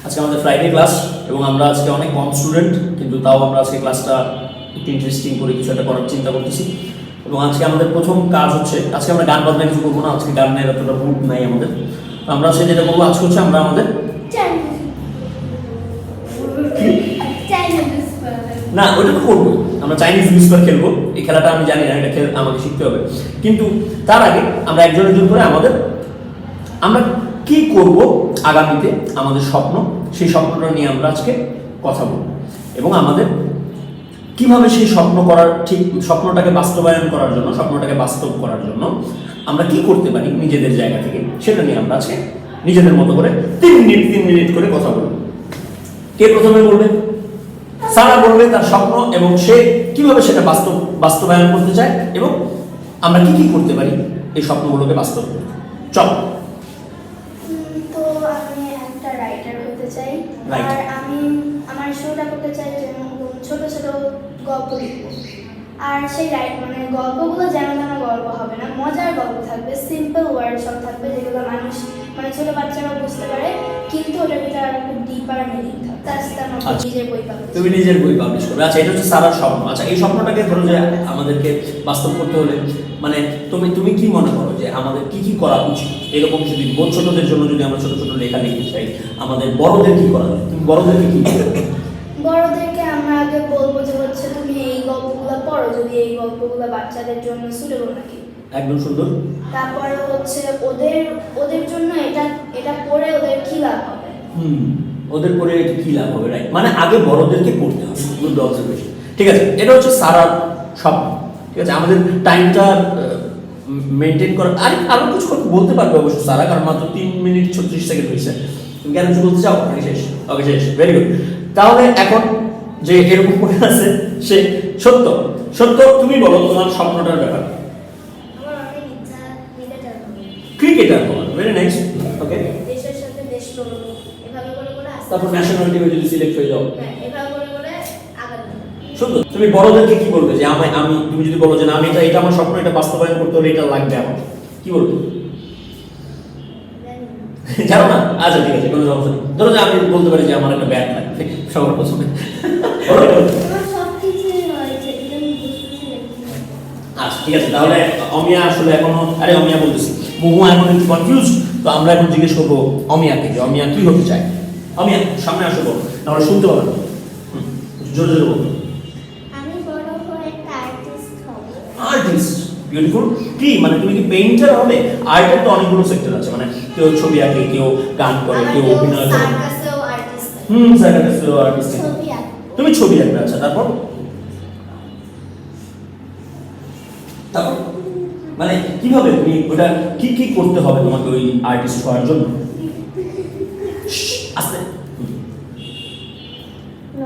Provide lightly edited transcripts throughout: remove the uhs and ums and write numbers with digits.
আজকে আমাদের Friday class এবং আমরা আজকে অনেক কম স্টুডেন্ট, কিন্তু তাও আমরা আজকে ক্লাসটা একটু ইন্টারেস্টিং করে কিছু একটা করার চিন্তা করতেছি। এবং আজকে আমাদের প্রথম কাজ হচ্ছে, আজকে আমরা গান বাজনা কিছু করবো না, আজকে গানের এতটা মুড নাই আমাদের। তো আমরা আজকে যেটা করবো আজকে হচ্ছে আমরা আমাদের না ওইটা তো করবো, আমরা চাইনিজ হুইস্পার খেলবো। এই খেলাটা আমি জানি না, এটা আমাকে শিখতে হবে। কিন্তু তার আগে আমরা একজন করে আমরা কি করব আগামীতে, আমাদের স্বপ্ন, সেই স্বপ্নটা নিয়ে আমরা আজকে কথা বলবো এবং আমাদের কিভাবে সেই স্বপ্নটাকে বাস্তবায়ন করার জন্য, স্বপ্নটাকে বাস্তব করার জন্য আমরা কি করতে পারি নিজেদের জায়গা থেকে, সেটা নিয়ে আমরা আজকে নিজেদের মতো করে 3 মিনিট করে কথা বলবো। কে প্রথমে বলবে? সারা বলবে তার স্বপ্ন এবং সে কিভাবে সেটা বাস্তবায়ন করতে চায় এবং আমরা কি করতে পারি এই স্বপ্নগুলোকে বাস্তব করতে। চল। তো আমি একটা রাইটার হতে চাই, আর আমি আমার শোটা করতে চাই যেমন ছোট ছোট গল্প লিখব। আর সেই গল্পগুলো যেমন আমার গল্প হবে না, মজার গল্প থাকবে, সিম্পল ওয়ার্ড সব থাকবে যেগুলো মানুষ ছোট বাচ্চারা বুঝতে পারে, কিন্তু ওটার ভিতরে আর খুব ডিপার মিনিং থাকবে। তাছাড়া আমার নিজের বই পাবলিশ, তুমি নিজের বই পাবলিশ করবে। আচ্ছা, এটা হচ্ছে সারার স্বপ্ন। আচ্ছা, এই স্বপ্নটাকে ধরো যে আমাদেরকে বাস্তব করতে হলে তুমি কি মনে করো যে আমাদের কি করা উচিত? এরকম যদি ছোটদের জন্য যদি আমরা ছোট ছোট লেখা লিখতে চাই, আমাদের বড়দের কি করা যায়? তুমি বড়দেরকে কি বলবে? বড়দেরকে আমরা আগে বলবো যে তুমি এই গল্পগুলো পড়ো, যদি এই গল্পগুলো বাচ্চাদের জন্য সুটেবল নাকি। একদম সুন্দর। তারপরে ওদের জন্য এটা পড়ে ওদের কি লাভ হবে। ওদের পড়ে কি লাভ হবে, রাইট? আগে বড়দেরকে পড়তে হবে। Good observation. ঠিক আছে, এটা হচ্ছে সারার স্বপ্ন। ঠিক আছে, আমাদের টাইমটা মেনটেন করা। আরো কিছু বলতে পারবে অবশ্য সারা, কারণ মাত্র 3 মিনিট 36 সেকেন্ড হয়েছে। তুমি কেন কিছু বলতে চাও? শেষ। ওকে, শেষ। Very good. তাহলে এখন যে এরকম করে আছে সে সত্য তুমি বলো তোমার স্বপ্নটার ব্যাপার। ক্রিকেটার হওয়ার। Very nice. ওকে, দেশের সাথে দেশ করব, এভাবে করে তারপর ন্যাশনাল টিমে যদি সিলেক্ট হয়ে যাও, হ্যাঁ এভাবে করে আগামী। সুন্দর। তুমি বড়দেরকে কি বলবে যে তুমি যদি বলো যে না, আমি এটা আমার স্বপ্ন, এটা বাস্তবায়ন করতে হলে এটা লাগবে, আমার কি বলবে? জানো না? আচ্ছা, ঠিক আছে, কোনো সমস্যা নেই। ধরো যে আমি বলতে পারি যে আমার একটা ব্যাট লাগবে সবার প্রথমে। আচ্ছা, ঠিক আছে। তাহলে অমিয়া আসলে এখনো, অমিয়া বলতেছি, মহুয়া এখন একটু কনফিউজ। তো আমরা এখন জিজ্ঞেস করবো অমিয়াকে যে অমিয়া কি হতে চায়। অমিয়া সামনে আসো, বলো, আমরা শুনতে পাবো না। জোরে জোরে বলো। আমি বড় হয়ে একটা আর্টিস্ট হব। Artist, beautiful. কি তুমি কি পেইন্টার হবে? আর্টের তো অনেকগুলো সেক্টর আছে, কেউ ছবি আঁকে, কেউ গান করে, কেউ অভিনয় করে। সার্কাসেও আর্টিস্ট। সার্কাসেও আর্টিস্ট। ছবি আঁকে। তুমি ছবি আঁকবে। আচ্ছা, তারপর কিভাবে তুমি ওটা কি করতে হবে তোমাকে ওই আর্টিস্ট হওয়ার জন্য? আস্তে।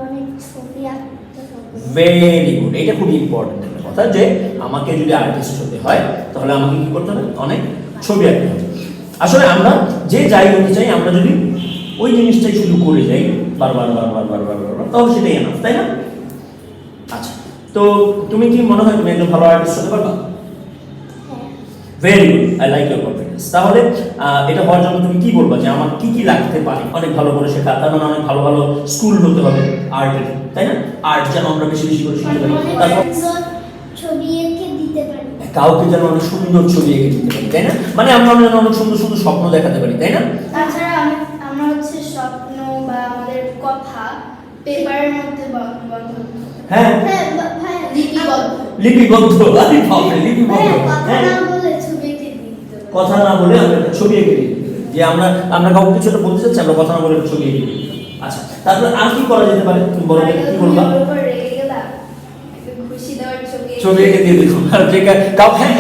অনেক ছবি আঁকতে হবে। Very good. এটা খুব ইম্পর্টেন্ট একটা কথা যে আমাকে যদি আর্টিস্ট হতে হয় তাহলে আমাকে কি করতে হবে? অনেক ছবি আঁকতে হবে। আসলে আমরা যে যাই হতে চাই, আমরা যদি ওই জিনিসটাই শুরু করে যাই বারবার তাহলে সেটাই এনাফ, তাই না? আচ্ছা, তো তুমি কি মনে হয় তুমি একজন ভালো আর্টিস্ট হতে পারবা? Very good, I like your confidence. তাহলে এটা হওয়ার জন্য তুমি কি বলবা যে আমার কি লাগতে পারে? অনেক ভালো করে শেখা, তার অনেক ভালো ভালো স্কুল হতে হবে আর্টের, তাই না? আর্ট যেন আমরা বেশি বেশি করে শিখতে পারি, তারপর ছবি এঁকে দিতে পারি, কাউকে যেন অনেক সুন্দর ছবি এঁকে দিতে পারি, তাই না? আমরা যেন অনেক সুন্দর সুন্দর স্বপ্ন দেখাতে পারি, তাই না? তাছাড়া আমরা স্বপ্ন বা আমাদের কথা পেপারের মধ্যে হ্যাঁ, লিপিবদ্ধ। কথা না বলে আমরা ছবি এঁকে দিই, যে আমরা কাউকে কিছু একটা বলতে চাচ্ছি, আমরা কথা না বলে ছবি এঁকে দিই। আচ্ছা, তারপরে আর কি করা যেতে পারে? তুমি বড় কি বলবা? ছবি এঁকে দিয়ে দিই।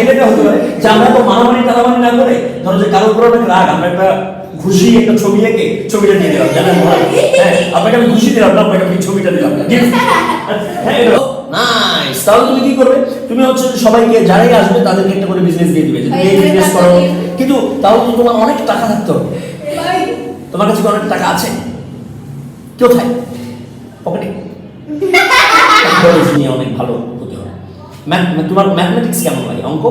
এটা হতে পারে যে আমরা তো মারামারি টানামারি না করে, ধরো যে কারোর উপর অনেক রাগ, আমরা একটা ঘুষি, একটা ছবি এঁকে ছবিটা দিয়ে দিলাম, জানেন? হ্যাঁ, আপনাকে আমি ঘুষি দিলাম না, আপনাকে আমি ছবিটা দিলাম। হ্যাঁ, এটা নাইস। তাহলে তুমি কি করবে? তুমি সবাইকে যারাই আসবে তাদেরকে একটা করে বিজনেস দিয়ে দিবে যে তুমি এই বিজনেস করো। কিন্তু তাও তো তোমার অনেক টাকা থাকতে হবে। তোমার কাছে অনেক টাকা আছে? কোথায়? পকেটে? নিয়ে অনেক ভালো হতে হবে। তোমার ম্যাথমেটিক্স কেমন লাগে? অঙ্ক?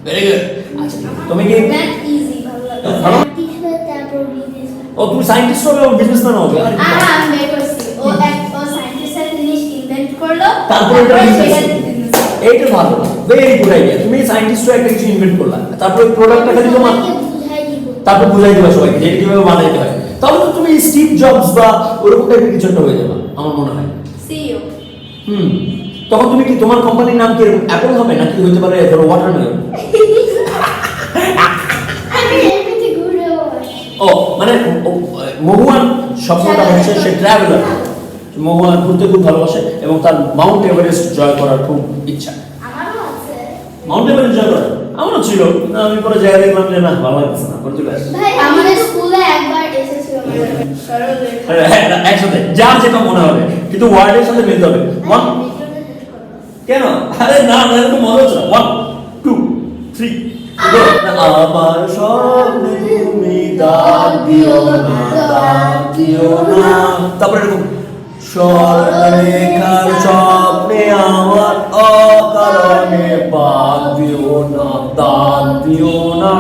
Very good. আচ্ছা, তুমি কি ভালো। তারপর বিজনেস। ও তুমি সায়েন্টিস্ট হবে ও বিজনেসম্যান হবে আরে বাহ। আমি বের করছি ও সায়েন্টিস্ট একটা জিনিস ইনভেন্ট করলো তারপরে এটা সেটা business। business। এইটা ভালো, ভেরি গুড আইডিয়া। তুমি সায়েন্টিস্ট একটা কিছু ইনভেন্ট করলা, তারপরে প্রোডাক্টটা খালি তোমার, সবাইকে বুঝাই দিব। তারপর বুঝাই দিবা সবাইকে যে এটা কিভাবে বানাইতে হয়। তাহলে তো তুমি স্টিভ জবস বা ওরকম টাইপের কিছু একটা হয়ে যাবে আমার মনে হয়। সিইও। তখন তুমি কি তোমার কোম্পানির নাম কি অ্যাপল হবে নাকি হইতে পারে ধরো ওয়াটারমেলন? আমি এমনিতে ঘুরেও আসি। ও মানে মহুয়ান স্বপ্নটা হচ্ছে সে ট্রাভেলার। মহুয়ান ঘুরতে খুব ভালোবাসে এবং তার মাউন্ট এভারেস্ট জয় করার খুব ইচ্ছা। আমারও আছে। মাউন্ট এভারেস্ট জয় করার আমারও ছিল, আমি পরে জায়গা দেখলাম যে না ভালো লাগছে না, করে চলে আসি। ভাই আমাদের স্কুলে একবার এসেছিল মানে সরল একসাথে যার যেটা মনে হবে, কিন্তু ওয়ার্ডের সাথে মিলতে হবে। ওয়ান কেন? আরে না না, এটা তো মজা হচ্ছে না। 1 2 3 আমার স্বপ্নে তুমি দাগ দিও না, দাগ দিও না। তারপরে এরকম স্বর্ণরেখার স্বপ্নে আমার অকারণে বাদ দিও না, দাগ দিও না।